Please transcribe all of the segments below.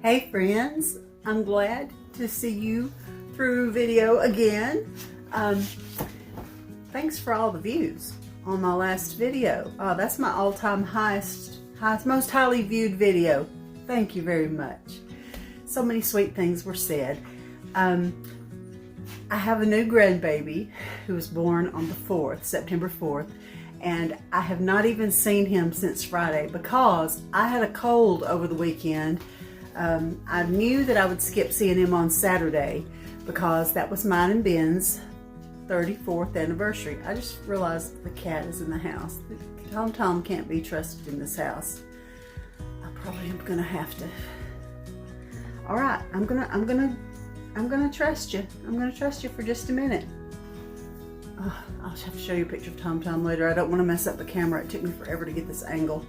Hey friends, I'm glad to see you through video again. Thanks for all the views on my last video. That's my all-time highest, most highly viewed video. Thank you very much. So many sweet things were said. I have a new grandbaby who was born on the 4th, September 4th, and I have not even seen him since Friday because I had a cold over the weekend. I knew that I would skip seeing him on Saturday because that was mine and Ben's 34th anniversary. I just realized the cat is in the house. Tom can't be trusted in this house. I probably am gonna have to. All right, I'm gonna trust you. I'm gonna trust you for just a minute. I'll have to show you a picture of Tom later. I don't want to mess up the camera. It took me forever to get this angle.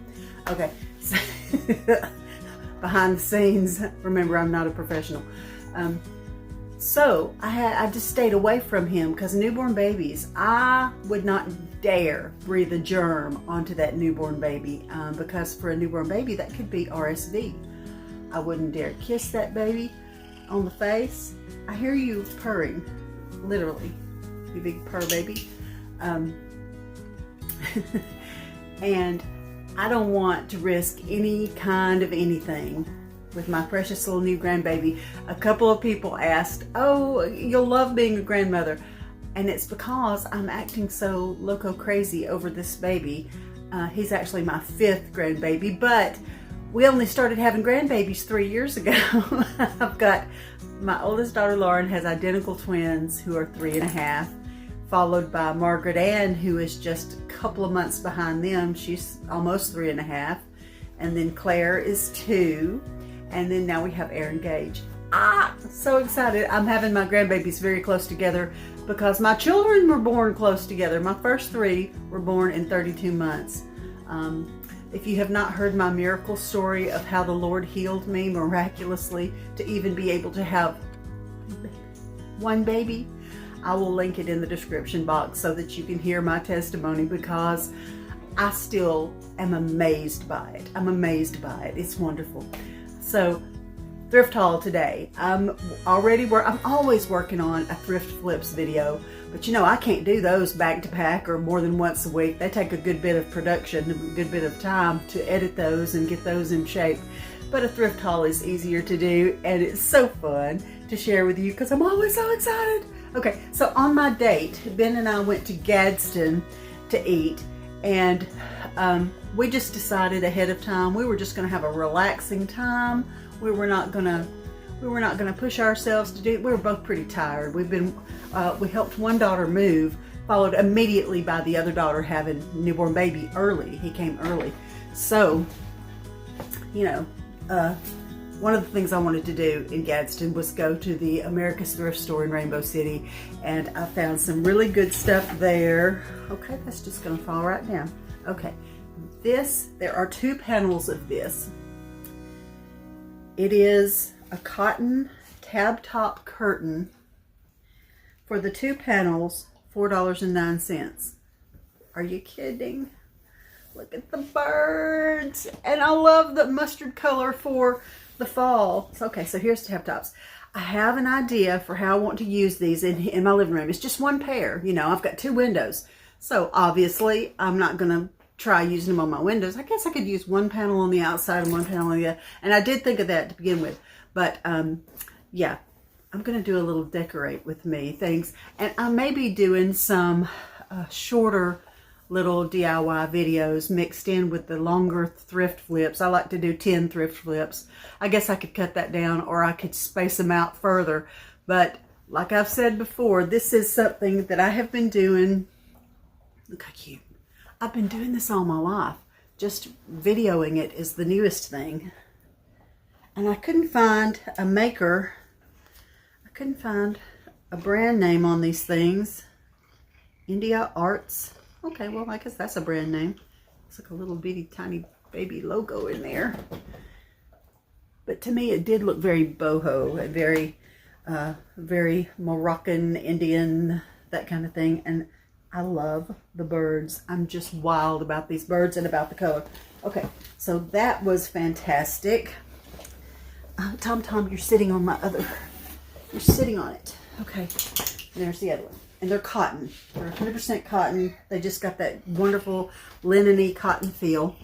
Okay, so behind the scenes. Remember, I'm not a professional. So I just stayed away from him because newborn babies, I would not dare breathe a germ onto that newborn baby because for a newborn baby that could be RSV. I wouldn't dare kiss that baby on the face. I hear you purring, literally, you big purr baby. And I don't want to risk any kind of anything with my precious little new grandbaby. A couple of people asked, oh, you'll love being a grandmother. And it's because I'm acting so loco crazy over this baby. He's actually my 5th grandbaby, but we only started having grandbabies 3 years ago. I've got my oldest daughter, Lauren, has identical twins who are 3.5, followed by Margaret Ann, who is just a couple of months behind them. She's almost 3.5. And then Claire is 2. And then now we have Aaron Gage. So excited. I'm having my grandbabies very close together because my children were born close together. My first 3 were born in 32 months. If you have not heard my miracle story of how the Lord healed me miraculously to even be able to have one baby, I will link it in the description box so that you can hear my testimony because I still am amazed by it. I'm amazed by it. It's wonderful. So, thrift haul today. I'm always working on a thrift flips video, but you know I can't do those back to back or more than once a week. They take a good bit of production, a good bit of time to edit those and get those in shape. But a thrift haul is easier to do, and it's so fun to share with you because I'm always so excited. Okay, so on my date, Ben and I went to Gadsden to eat, and we just decided ahead of time we were just going to have a relaxing time. We were not going to push ourselves to do. We were both pretty tired. We helped one daughter move, followed immediately by the other daughter having a newborn baby early. He came early, so you know. One of the things I wanted to do in Gadsden was go to the America's Thrift store in Rainbow City, and I found some really good stuff there. Okay, that's just gonna fall right down. Okay, there are 2 panels of this. It is a cotton tab top curtain for the 2 panels, $4.09. Are you kidding? Look at the birds, and I love the mustard color for the fall. Okay, so here's tab tops. I have an idea for how I want to use these in my living room. It's just one pair, you know, I've got 2 windows. So obviously I'm not gonna try using them on my windows. I guess I could use one panel on the outside and one panel on the other. And I did think of that to begin with, but yeah, I'm gonna do a little decorate with me things. And I may be doing some shorter little DIY videos mixed in with the longer thrift flips. I like to do 10 thrift flips. I guess I could cut that down or I could space them out further. But like I've said before, this is something that I have been doing. Look how cute. I've been doing this all my life. Just videoing it is the newest thing. And I couldn't find a maker. I couldn't find a brand name on these things. India Arts. Okay, well, I guess that's a brand name. It's like a little bitty tiny baby logo in there. But to me, it did look very boho, very Moroccan, Indian, that kind of thing. And I love the birds. I'm just wild about these birds and about the color. Okay, so that was fantastic. Tom, you're sitting on you're sitting on it. Okay, and there's the other one. And they're cotton. They're 100% cotton. They just got that wonderful linen-y cotton feel.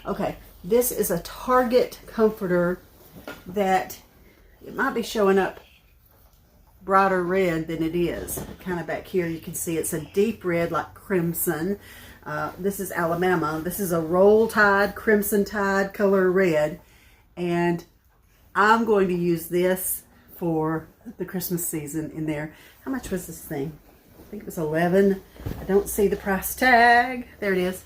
Okay, this is a Target comforter that it might be showing up brighter red than it is. Kind of back here you can see it's a deep red like crimson. This is Alabama. This is a roll tide, crimson tide color red. And I'm going to use this for the Christmas season in there. How much was this thing? I think it was 11. I don't see the price tag. There it is.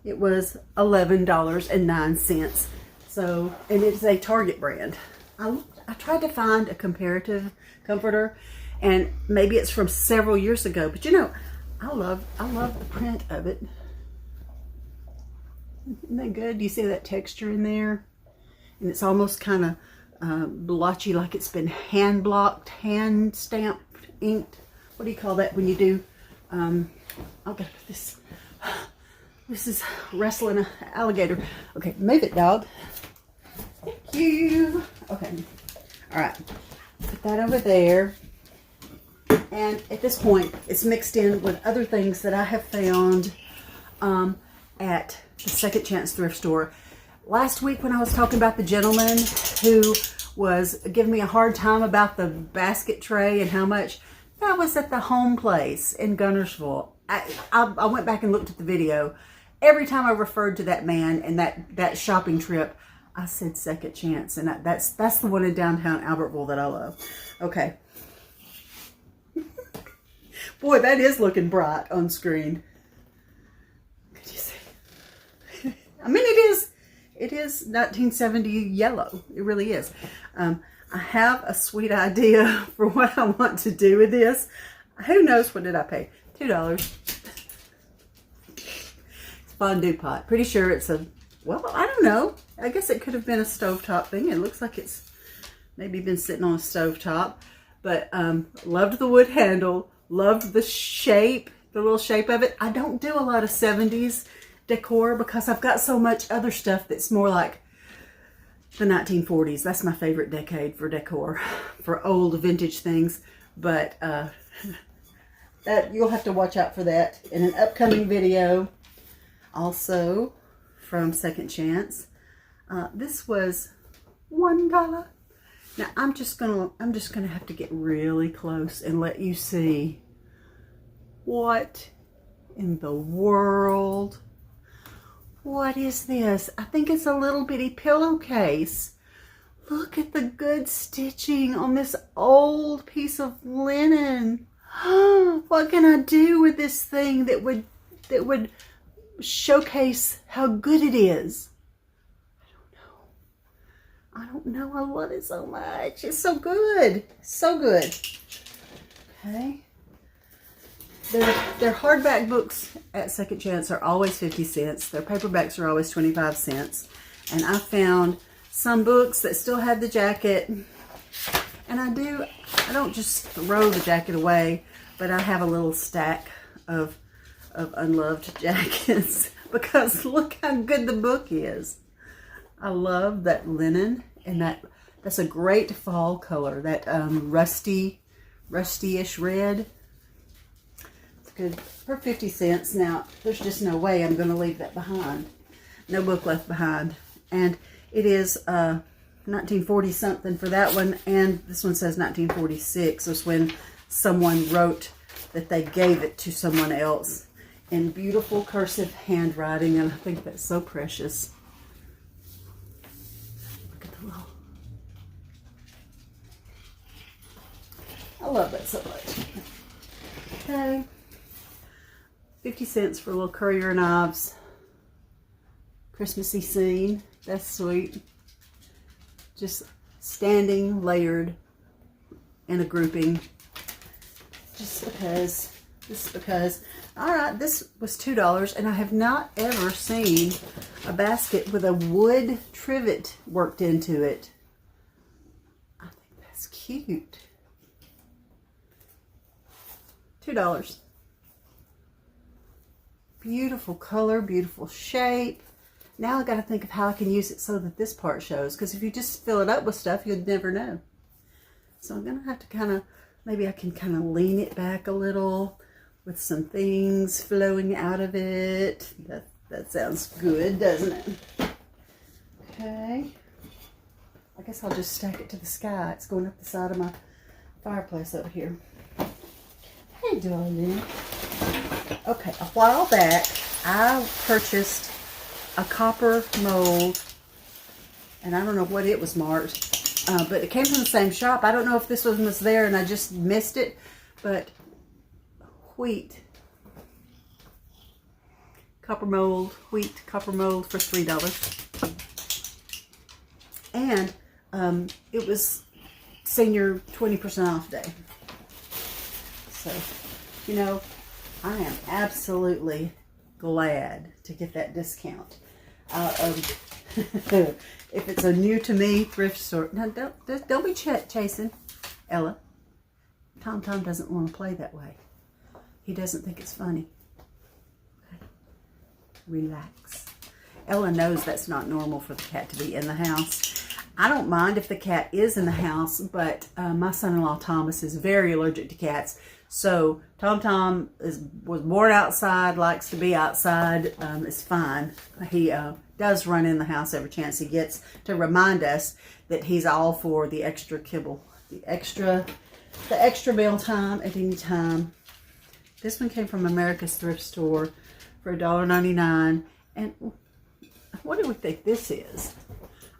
It was $11.09. So, and it's a Target brand. I tried to find a comparative comforter, and maybe it's from several years ago, but you know, I love the print of it. Isn't that good? Do you see that texture in there? And it's almost kind of blotchy, like it's been hand blocked, hand stamped, inked. What do you call that when you do? I'll get this. This is wrestling an alligator. Okay, move it, dog. Thank you. Okay. All right. Put that over there. And at this point, it's mixed in with other things that I have found at the Second Chance thrift store. Last week when I was talking about the gentleman who was giving me a hard time about the basket tray and how much, that was at the home place in Gunnersville. I went back and looked at the video. Every time I referred to that man and that shopping trip, I said Second Chance, and that's the one in downtown Albertville that I love. Okay. Boy, that is looking bright on screen. Could you see? I mean, it is 1970 yellow. It really is. I have a sweet idea for what I want to do with this. Who knows, what did I pay? $2. It's a fondue pot. Pretty sure it's a, well, I don't know. I guess it could have been a stovetop thing. It looks like it's maybe been sitting on a stovetop. But loved the wood handle. Loved the shape, the little shape of it. I don't do a lot of 70s decor because I've got so much other stuff that's more like the 1940s. That's my favorite decade for decor, for old vintage things. But that you'll have to watch out for that in an upcoming video. Also from Second Chance. This was $1. Now I'm just gonna have to get really close and let you see what in the world. What is this? I think it's a little bitty pillowcase. Look at the good stitching on this old piece of linen. What can I do with this thing that would showcase how good it is? I don't know. I love it so much. It's so good. So good. Okay. Their hardback books at Second Chance are always 50 cents. Their paperbacks are always 25 cents. And I found some books that still had the jacket. And I don't just throw the jacket away, but I have a little stack of unloved jackets because look how good the book is. I love that linen, and that's a great fall color. That rusty-ish red. It's good for 50 cents. Now, there's just no way I'm going to leave that behind. No book left behind. And it is 1940 something for that one, and this one says 1946. It's when someone wrote that they gave it to someone else in beautiful cursive handwriting, and I think that's so precious. I love that so much. Okay. 50 cents for a little Courier knives. Christmassy scene. That's sweet. Just standing layered in a grouping. Just because. Alright, this was $2, and I have not ever seen a basket with a wood trivet worked into it. I think that's cute. $2. Beautiful color, beautiful shape. Now I got to think of how I can use it so that this part shows. Because if you just fill it up with stuff, you'd never know. So I'm going to have to kind of, maybe I can kind of lean it back a little with some things flowing out of it. That sounds good, doesn't it? Okay. I guess I'll just stack it to the sky. It's going up the side of my fireplace over here. Hey, darling. Okay, a while back, I purchased a copper mold, and I don't know what it was marked, but it came from the same shop. I don't know if this one was there and I just missed it, but wheat copper mold for $3, and it was senior 20% off day. So, you know, I am absolutely glad to get that discount. If it's a new to me thrift store, no, don't be chasing, Ella. Tom doesn't want to play that way. He doesn't think it's funny. Okay. Relax. Ella knows that's not normal for the cat to be in the house. I don't mind if the cat is in the house, but my son-in-law Thomas is very allergic to cats. So Tom was born outside, likes to be outside. It's fine. He does run in the house every chance he gets to remind us that he's all for the extra kibble, the extra meal time at any time. This one came from America's Thrift Store for $1.99. And what do we think this is?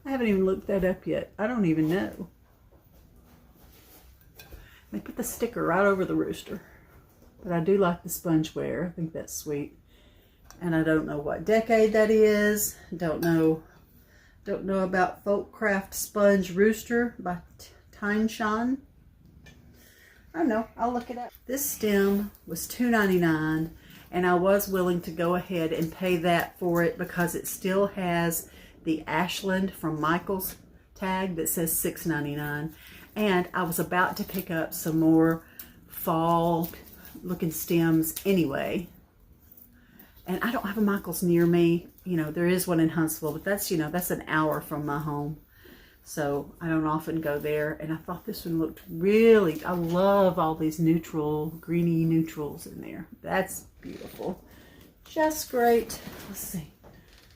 I haven't even looked that up yet. I don't even know. They put the sticker right over the rooster. But I do like the spongeware. I think that's sweet. And I don't know what decade that is. Don't know about Folkcraft Sponge Rooster by Tyneshawn. I don't know. I'll look it up. This stem was $2.99, and I was willing to go ahead and pay that for it because it still has the Ashland from Michael's tag that says $6.99. And I was about to pick up some more fall looking stems anyway. And I don't have a Michael's near me. You know, there is one in Huntsville, but that's, you know, that's an hour from my home. So I don't often go there. And I thought this one looked really, I love all these neutral, greeny neutrals in there. That's beautiful. Just great. Let's see.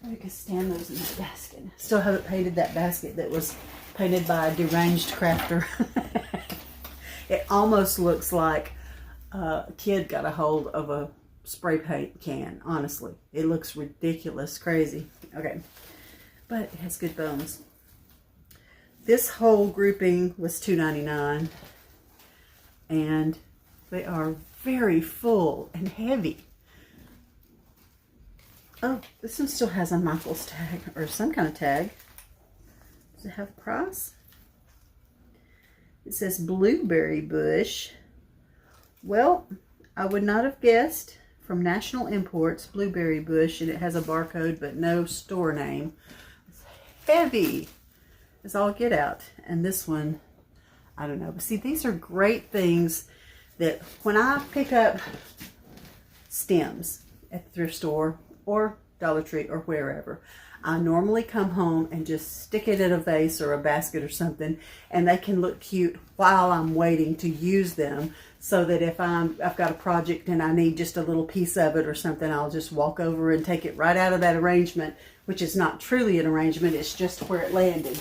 Maybe I can stand those in that basket. Still haven't painted that basket that was painted by a deranged crafter. It almost looks like a kid got a hold of a spray paint can, honestly. It looks ridiculous, crazy. Okay, but it has good bones. This whole grouping was $2.99, and they are very full and heavy. Oh, this one still has a Michael's tag, or some kind of tag. Does it have a price? It says blueberry bush. Well, I would not have guessed. From National Imports, blueberry bush, and it has a barcode but no store name. It's heavy. It's all get out. And this one, I don't know. But see, these are great things that when I pick up stems at the thrift store or Dollar Tree or wherever, I normally come home and just stick it in a vase or a basket or something, and they can look cute while I'm waiting to use them, so that if I've got a project and I need just a little piece of it or something, I'll just walk over and take it right out of that arrangement, which is not truly an arrangement, it's just where it landed.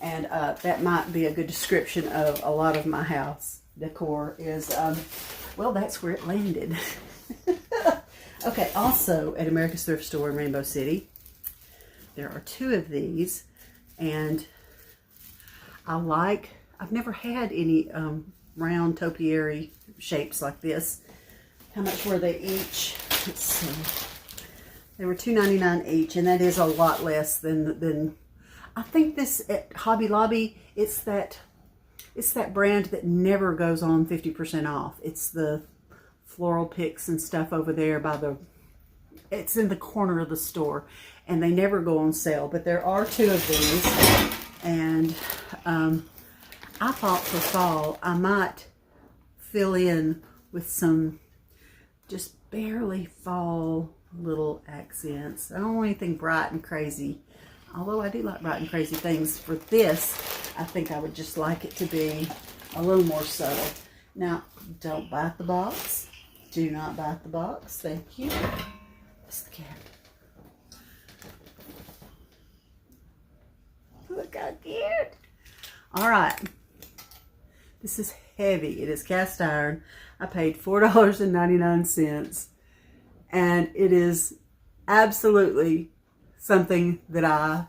And that might be a good description of a lot of my house decor is, well, that's where it landed. Okay, also at America's Thrift Store in Rainbow City, there are 2 of these, and I've never had any round topiary shapes like this. How much were they each? Let's see. They were $2.99 each, and that is a lot less than I think this at Hobby Lobby. It's that brand that never goes on 50% off. It's the Floral Picks and stuff over there it's in the corner of the store, and they never go on sale. But there are 2 of these, and I thought for fall I might fill in with some just barely fall little accents. I don't want anything bright and crazy. Although I do like bright and crazy things. For this, I think I would just like it to be a little more subtle. Now, don't bite the box. Do not bite the box. Thank you. It's the cat. Look how cute. All right. This is heavy. It is cast iron. I paid $4.99. And it is absolutely something that I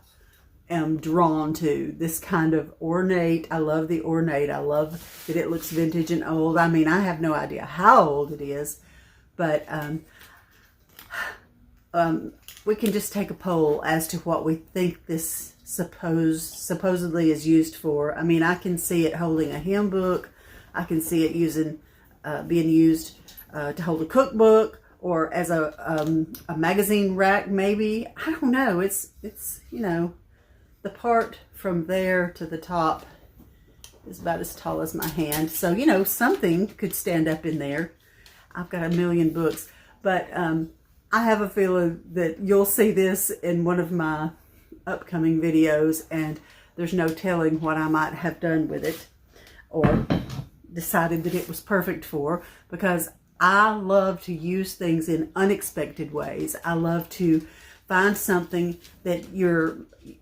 am drawn to. This kind of ornate. I love the ornate. I love that it looks vintage and old. I mean, I have no idea how old it is, but we can just take a poll as to what we think this supposedly is used for. I mean, I can see it holding a hymn book. I can see it being used to hold a cookbook, or as a magazine rack, maybe. I don't know. It's you know, the part from there to the top is about as tall as my hand. So, you know, something could stand up in there. I've got a million books, but I have a feeling that you'll see this in one of my upcoming videos, and there's no telling what I might have done with it or decided that it was perfect for, because I love to use things in unexpected ways. I love to find something that you're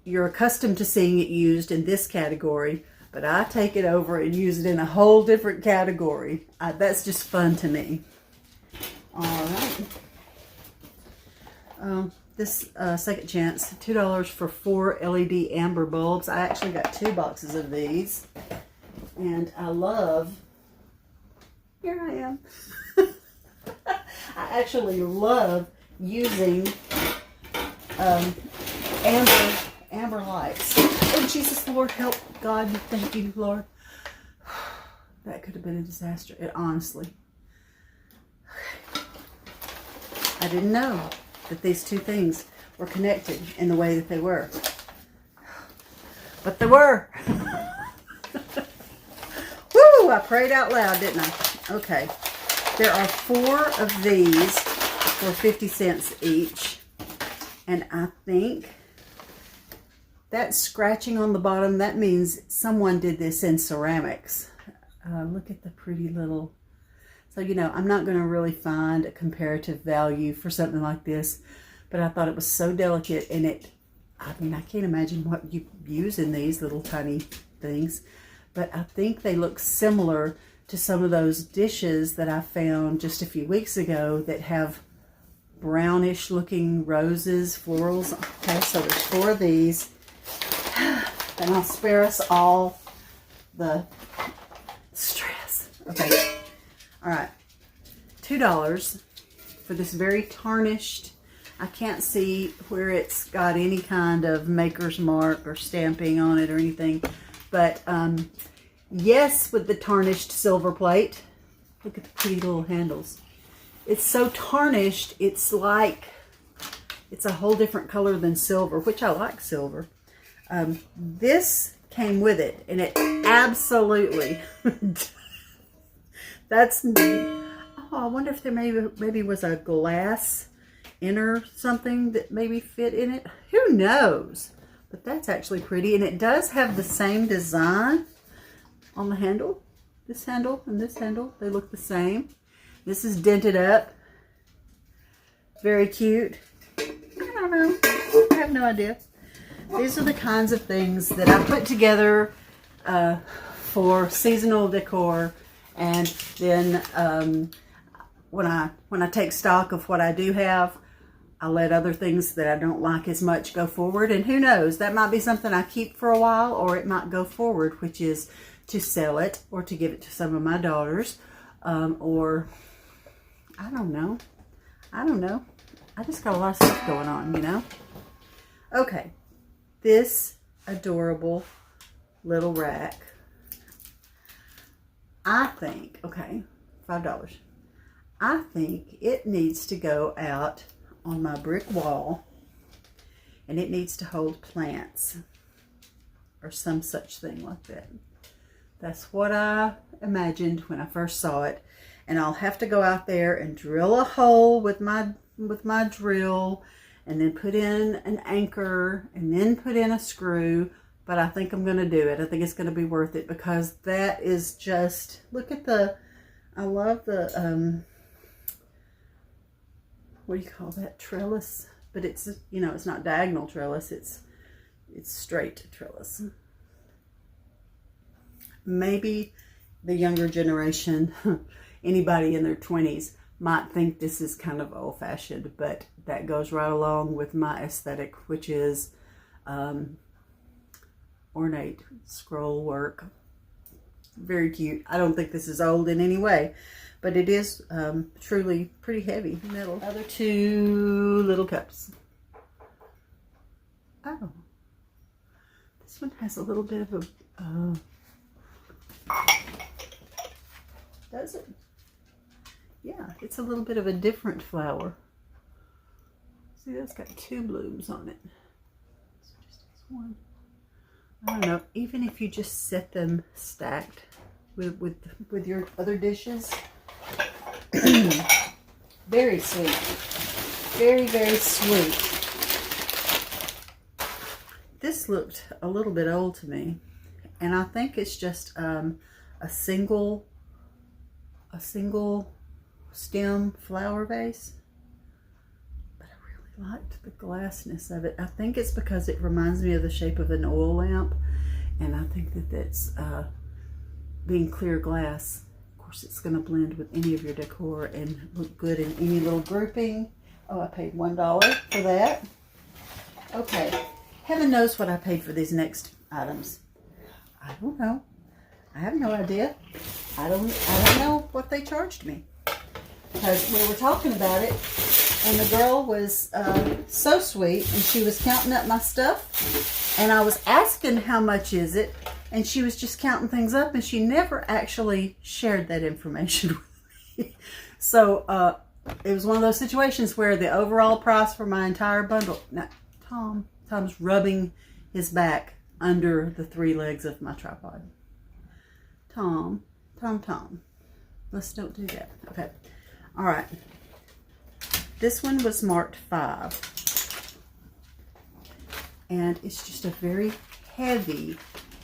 accustomed to seeing it used in this category, but I take it over and use it in a whole different category. That's just fun to me. All right. This Second Chance, $2 for 4 LED amber bulbs. I actually got 2 boxes of these, and I love, here I am. I actually love using amber lights. Oh, Jesus, Lord, help. God, thank you, Lord. That could have been a disaster. It honestly. I didn't know that these two things were connected in the way that they were. But they were. Woo! I prayed out loud, didn't I? Okay. There are 4 of these for 50 cents each. And I think that scratching on the bottom, that means someone did this in ceramics. Look at the pretty little... So, you know, I'm not going to really find a comparative value for something like this, but I thought it was so delicate, and I mean, I can't imagine what you use in these little tiny things, but I think they look similar to some of those dishes that I found just a few weeks ago that have brownish looking roses, florals. Okay, so there's 4 of these, and I'll spare us all the stress. Okay. All right, $2 for this very tarnished. I can't see where it's got any kind of maker's mark or stamping on it or anything, but yes, with the tarnished silver plate. Look at the pretty little handles. It's so tarnished, it's like, it's a whole different color than silver, which I like silver. This came with it, and it absolutely... That's, oh, I wonder if there maybe was a glass inner something that maybe fit in it. Who knows? But that's actually pretty. And it does have the same design on the handle. This handle and this handle, they look the same. This is dented up. Very cute. I don't know. I have no idea. These are the kinds of things that I put together for seasonal decor. And then when I take stock of what I do have, I let other things that I don't like as much go forward. And who knows, that might be something I keep for a while, or it might go forward, which is to sell it or to give it to some of my daughters. Or, I don't know. I just got a lot of stuff going on, you know. Okay, this adorable little rack. I think, okay, $5. I think it needs to go out on my brick wall, and it needs to hold plants or some such thing like that. That's what I imagined when I first saw it. And I'll have to go out there and drill a hole with my with my drill and then put in an anchor and then put in a screw, but I think I'm going to do it. I think it's going to be worth it because that is just, look at the, I love the, what do you call that, trellis? But it's, you know, it's not diagonal trellis, it's straight trellis. Maybe the younger generation, anybody in their 20s, might think this is kind of old-fashioned, but that goes right along with my aesthetic, which is ornate scroll work. Very cute. I don't think this is old in any way, but it is truly pretty heavy metal. Other two little cups. Oh, this one has a little bit of a, does it? Yeah, it's a little bit of a different flower. See, that's got two blooms on it. So just one. I don't know, even if you just set them stacked with your other dishes. Very sweet. Very, very sweet. This looked a little bit old to me. And I think it's just a single stem flower vase. But I really liked the glassness of it. I think it's because it reminds me of the shape of an oil lamp. And I think that that's being clear glass. Of course, it's going to blend with any of your decor and look good in any little grouping. Oh, I paid $1 for that. Okay. Heaven knows what I paid for these next items. I don't know. I have no idea. I don't know what they charged me. Because we were talking about it, and the girl was so sweet, and she was counting up my stuff, and I was asking how much is it, and she was just counting things up, and she never actually shared that information with me. So it was one of those situations where the overall price for my entire bundle. Now, Tom's rubbing his back under the three legs of my tripod. Tom. Let's don't do that. Okay. All right. This one was marked 5. And it's just a very heavy,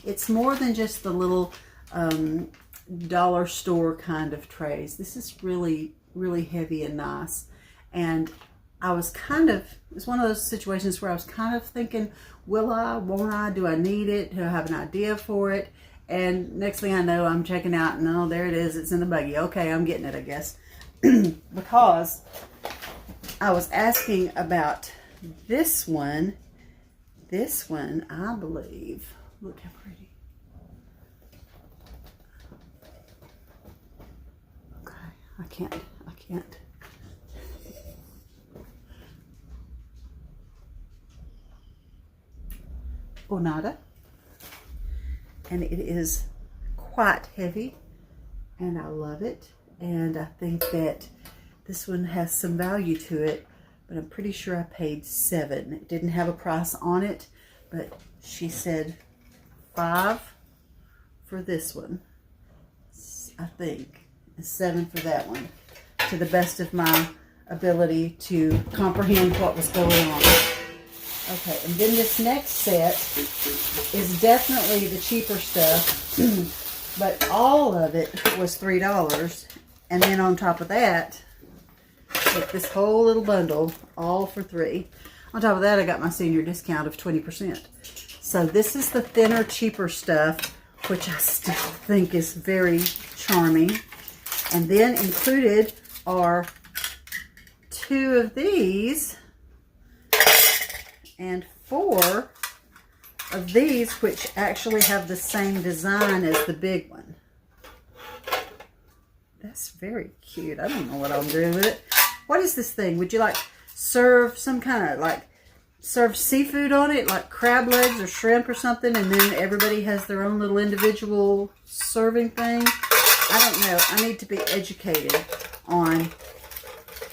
it's more than just the little dollar store kind of trays. This is really, really heavy and nice. And I was it's one of those situations where I was kind of thinking, will I, won't I, do I need it? Do I have an idea for it? And next thing I know, I'm checking out, and oh, there it is. It's in the buggy. Okay, I'm getting it, I guess. Because I was asking about this one. This one, I believe. Look how pretty. Okay, I can't. Bonata. And it is quite heavy, and I love it. And I think that this one has some value to it, but I'm pretty sure I paid $7. It didn't have a price on it, but she said $5 for this one, I think, and $7 for that one, to the best of my ability to comprehend what was going on. Okay, and then this next set is definitely the cheaper stuff, but all of it was $3. And then on top of that, like this whole little bundle, all for $3. On top of that, I got my senior discount of 20%. So this is the thinner, cheaper stuff, which I still think is very charming. And then included are 2 of these and 4 of these, which actually have the same design as the big one. That's very cute. I don't know what I'm doing with it. What is this thing? Would you like serve some kind of like serve seafood on it, like crab legs or shrimp or something, and then everybody has their own little individual serving thing? I don't know. I need to be educated on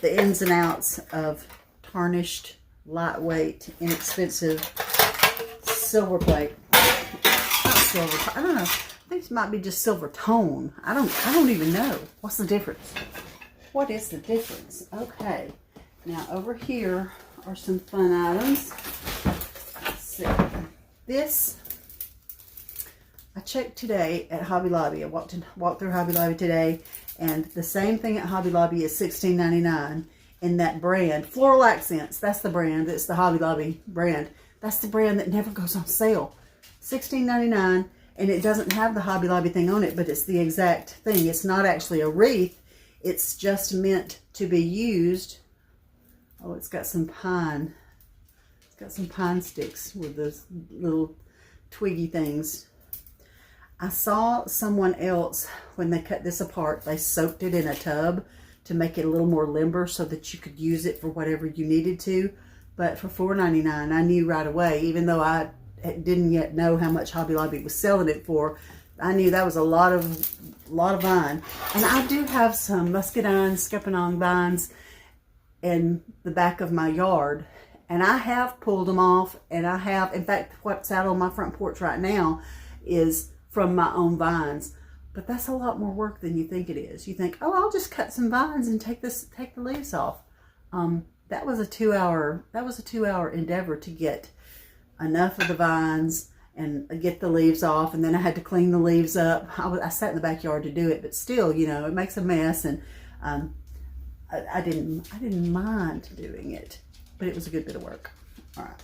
the ins and outs of tarnished, lightweight, inexpensive silver plate. Not silver. I don't know. I think it might be just silver tone. I don't even know. What's the difference? What is the difference? Okay. Now over here are some fun items. Let's see. This, I checked today at Hobby Lobby. I walked through Hobby Lobby today, and the same thing at Hobby Lobby is $16.99 in that brand. Floral Accents, that's the brand. It's the Hobby Lobby brand. That's the brand that never goes on sale. $16.99, and it doesn't have the Hobby Lobby thing on it, but it's the exact thing. It's not actually a wreath. It's just meant to be used. Oh, it's got some pine. It's got some pine sticks with those little twiggy things. I saw someone else, when they cut this apart, they soaked it in a tub to make it a little more limber so that you could use it for whatever you needed to. But for $4.99, I knew right away, even though I didn't yet know how much Hobby Lobby was selling it for, I knew that was a lot of vine. And I do have some muscadine, scuppernong vines in the back of my yard. And I have pulled them off, and I have, in fact, what's out on my front porch right now is from my own vines. But that's a lot more work than you think it is. You think, oh, I'll just cut some vines and take the leaves off. That was a 2-hour endeavor to get enough of the vines and get the leaves off, and then I had to clean the leaves up. I sat in the backyard to do it, but still, you know, it makes a mess, and I didn't mind doing it, but it was a good bit of work. All right.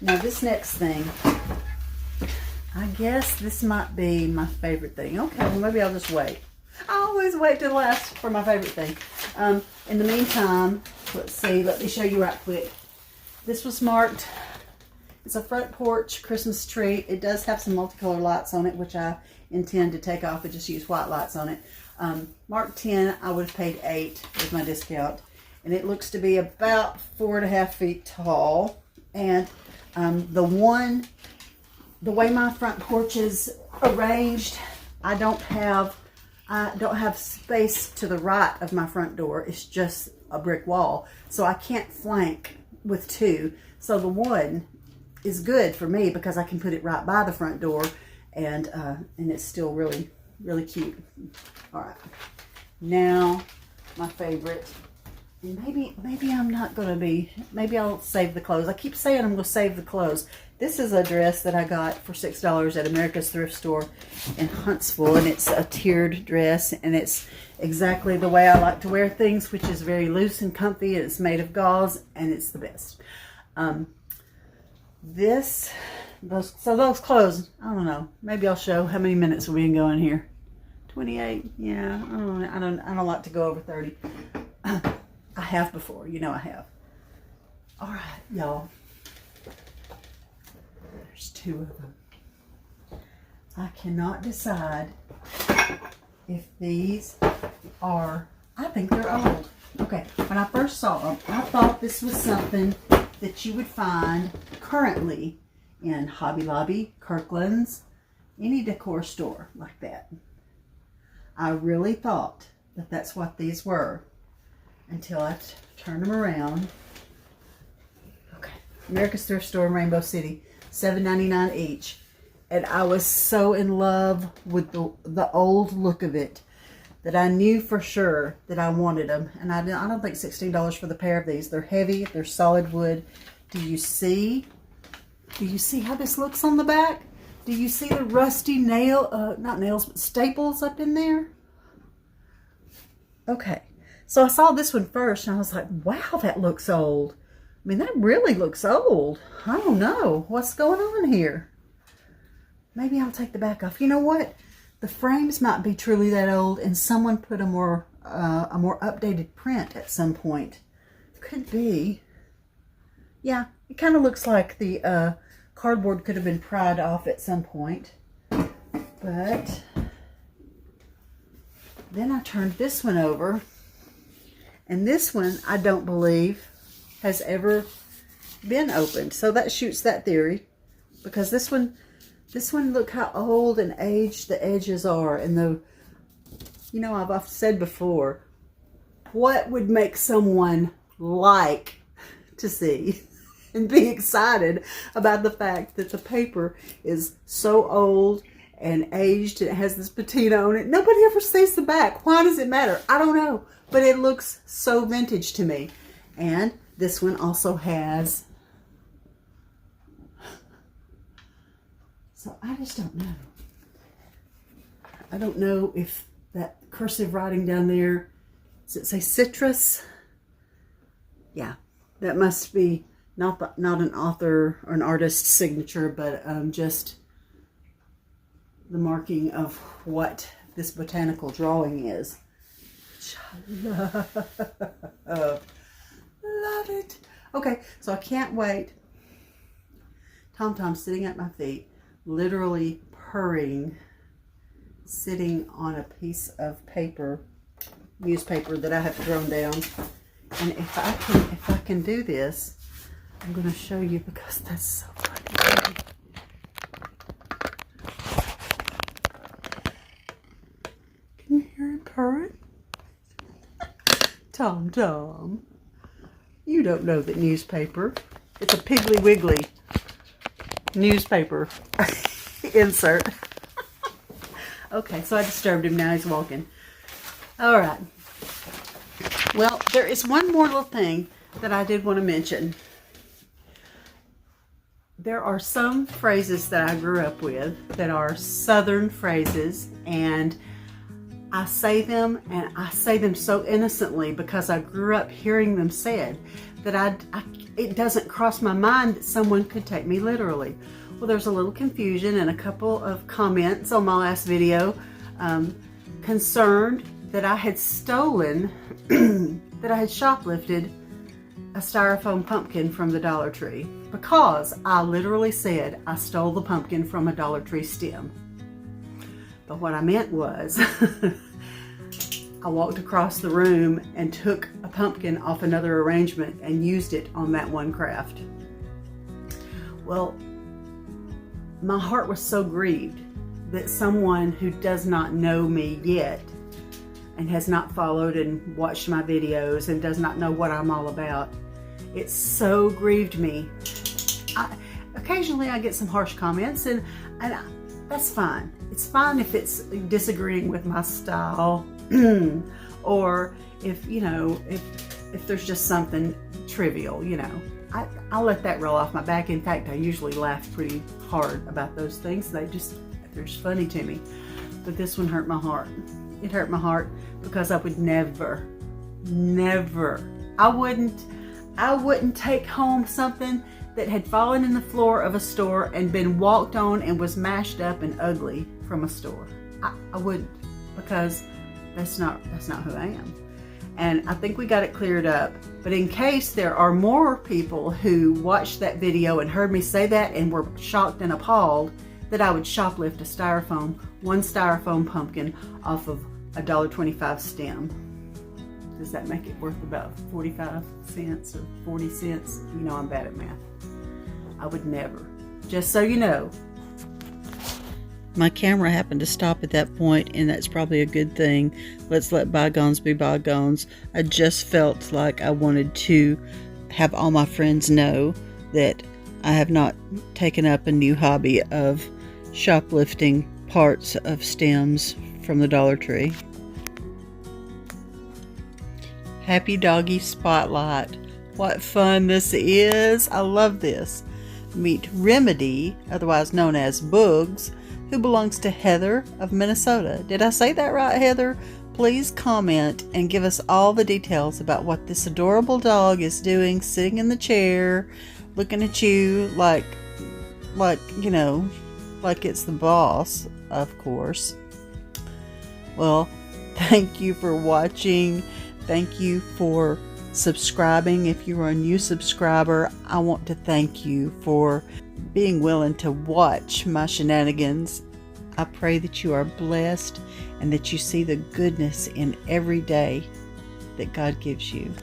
Now this next thing, I guess this might be my favorite thing. Okay, well maybe I'll just wait. I always wait till last for my favorite thing. In the meantime, let's see, let me show you right quick. This was marked, it's a front porch Christmas tree. It does have some multicolor lights on it, which I intend to take off and just use white lights on it. Marked 10, I would have paid 8 with my discount. And it looks to be about 4.5 feet tall. And the way my front porch is arranged, I don't have space to the right of my front door. It's just a brick wall. So I can't flank with 2. So the one is good for me because I can put it right by the front door, and it's still really, really cute. All right. Now, my favorite. And maybe I'm not going to be, maybe I'll save the clothes. I keep saying I'm going to save the clothes. This is a dress that I got for $6 at America's Thrift Store in Huntsville, and it's a tiered dress, and it's exactly the way I like to wear things, which is very loose and comfy, and it's made of gauze, and it's the best. Those clothes, I don't know, maybe I'll show how many minutes we can go in here. 28, yeah, I don't like to go over 30. I have before, you know I have. All right, y'all. There's 2 of them. I cannot decide if these are, I think they're old. Okay, when I first saw them, I thought this was something that you would find currently in Hobby Lobby, Kirkland's, any decor store like that. I really thought that that's what these were until I turned them around. Okay, America's Thrift Store in Rainbow City, $7.99 each. And I was so in love with the old look of it that I knew for sure that I wanted them. And I don't think $16 for the pair of these. They're heavy, they're solid wood. Do you see how this looks on the back? Do you see the rusty not nails, but staples up in there? Okay, so I saw this one first and I was like, wow, that looks old. I mean, that really looks old. I don't know what's going on here. Maybe I'll take the back off. You know what? The frames might be truly that old, and someone put a more updated print at some point. Could be. Yeah, it kind of looks like the cardboard could have been pried off at some point. But then I turned this one over, and this one I don't believe has ever been opened. So that shoots that theory, because this one, look how old and aged the edges are. And you know, I've said before, what would make someone like to see and be excited about the fact that the paper is so old and aged. It has this patina on it. Nobody ever sees the back. Why does it matter? I don't know. But it looks so vintage to me. And this one also has... So I just don't know. I don't know if that cursive writing down there, does it say citrus? Yeah, that must be not an author or an artist's signature, but just the marking of what this botanical drawing is. Which I love. Love it. Okay, so I can't wait. Tom-Tom's sitting at my feet, literally purring, sitting on a piece of paper, newspaper that I have thrown down. And if I can do this, I'm going to show you because that's so funny. Can you hear him purring? Tom, you don't know that newspaper. It's a Piggly Wiggly newspaper insert. Okay, so I disturbed him. Now he's walking. All right. Well, there is one more little thing that I did want to mention. There are some phrases that I grew up with that are Southern phrases, and I say them, and I say them so innocently because I grew up hearing them said that it doesn't cross my mind that someone could take me literally. Well, there's a little confusion and a couple of comments on my last video concerned that I had stolen, that I had shoplifted a styrofoam pumpkin from the Dollar Tree, because I literally said I stole the pumpkin from a Dollar Tree stem. But what I meant was I walked across the room and took a pumpkin off another arrangement and used it on that one craft. Well, my heart was so grieved that someone who does not know me yet and has not followed and watched my videos and does not know what I'm all about, it so grieved me. Occasionally I get some harsh comments, and that's fine. It's fine if it's disagreeing with my style or if, you know, if there's just something trivial, you know. I'll let that roll off my back. In fact, I usually laugh pretty hard about those things. They're just funny to me. But this one hurt my heart. It hurt my heart because I would never, I wouldn't take home something that had fallen in the floor of a store and been walked on and was mashed up and ugly from a store. I wouldn't, because that's not who I am. And I think we got it cleared up. But in case there are more people who watched that video and heard me say that and were shocked and appalled that I would shoplift one styrofoam pumpkin off of a $1.25 stem. Does that make it worth about 45 cents or 40 cents? You know I'm bad at math. I would never. Just so you know. My camera happened to stop at that point, and that's probably a good thing. Let's let bygones be bygones. I just felt like I wanted to have all my friends know that I have not taken up a new hobby of shoplifting parts of stems from the Dollar Tree. Happy Doggy Spotlight. What fun this is. I love this. Meet Remedy, otherwise known as Bugs, who belongs to Heather of Minnesota. Did I say that right, Heather? Please comment and give us all the details about what this adorable dog is doing, sitting in the chair, looking at you like, you know, like it's the boss, of course. Well, thank you for watching. Thank you for subscribing. If you are a new subscriber, I want to thank you for being willing to watch my shenanigans. I pray that you are blessed and that you see the goodness in every day that God gives you.